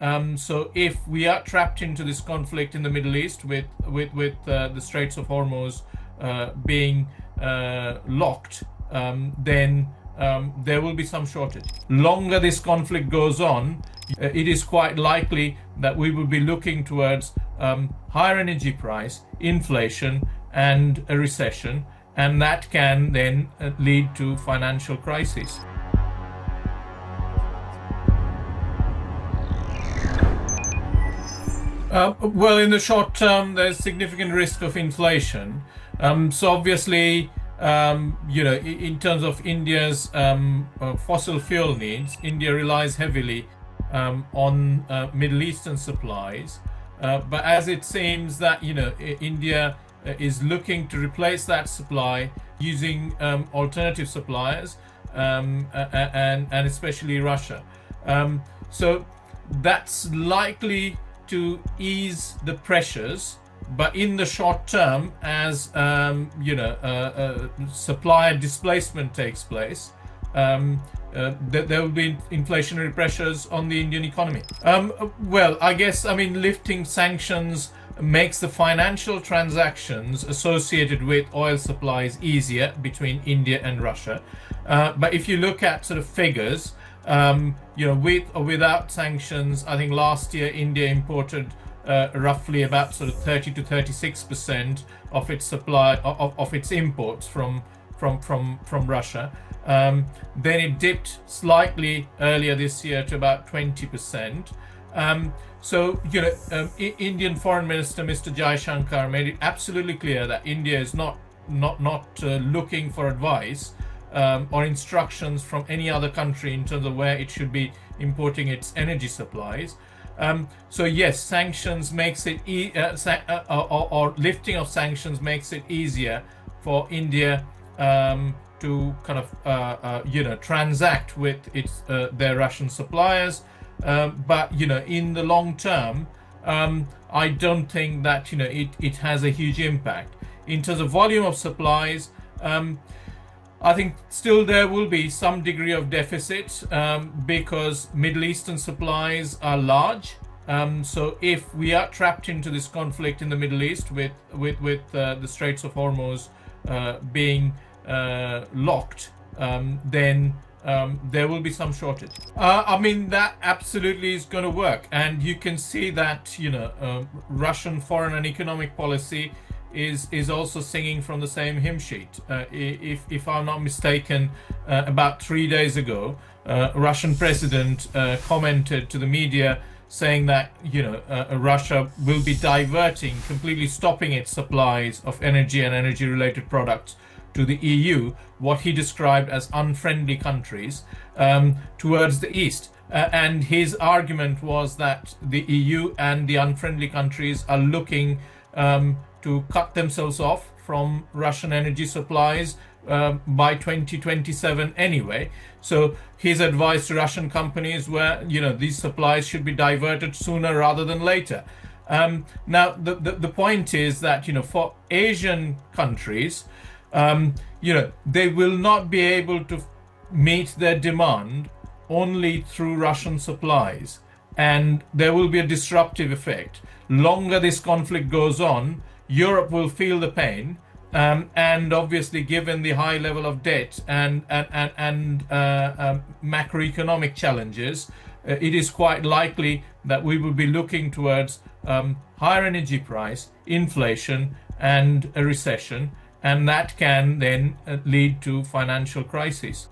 So if we are trapped into this conflict in the Middle East with the Straits of Hormuz being locked, then there will be some shortage. Longer this conflict goes on, it is quite likely that we will be looking towards higher energy price, inflation, and a recession, and that can then lead to financial crises. Well, in the short term, there's significant risk of inflation. So obviously, in terms of India's fossil fuel needs, India relies heavily on Middle Eastern supplies. But as it seems that, India is looking to replace that supply using alternative suppliers, and especially Russia. So that's likely to ease the pressures, but in the short term, as supplier displacement takes place, there will be inflationary pressures on the Indian economy. Well, I guess, lifting sanctions makes the financial transactions associated with oil supplies easier between India and Russia. But if you look at sort of figures, with or without sanctions, I think last year India imported roughly about sort of 30 to 36% of its supply of its imports from Russia. Then it dipped slightly earlier this year to about 20%. Indian Foreign Minister Mr. Jaishankar made it absolutely clear that India is not looking for advice or instructions from any other country in terms of where it should be importing its energy supplies. So yes, sanctions makes it or lifting of sanctions makes it easier for India to kind of transact with their Russian suppliers. But in the long term, I don't think that it has a huge impact in terms of volume of supplies. I think still there will be some degree of deficit because Middle Eastern supplies are large. So if we are trapped into this conflict in the Middle East with the Straits of Hormuz being locked, then there will be some shortage. That absolutely is going to work, and you can see that Russian foreign and economic policy is also singing from the same hymn sheet. If I'm not mistaken, about 3 days ago, Russian president commented to the media saying that Russia will be diverting, completely stopping its supplies of energy and energy-related products to the EU, what he described as unfriendly countries, towards the east. And his argument was that the EU and the unfriendly countries are looking to cut themselves off from Russian energy supplies by 2027 anyway. So his advice to Russian companies were, these supplies should be diverted sooner rather than later. Now, the point is that, for Asian countries, they will not be able to meet their demand only through Russian supplies, and there will be a disruptive effect. Longer this conflict goes on, Europe will feel the pain, and obviously, given the high level of debt and macroeconomic challenges, it is quite likely that we will be looking towards higher energy price, inflation, and a recession, and that can then lead to financial crises.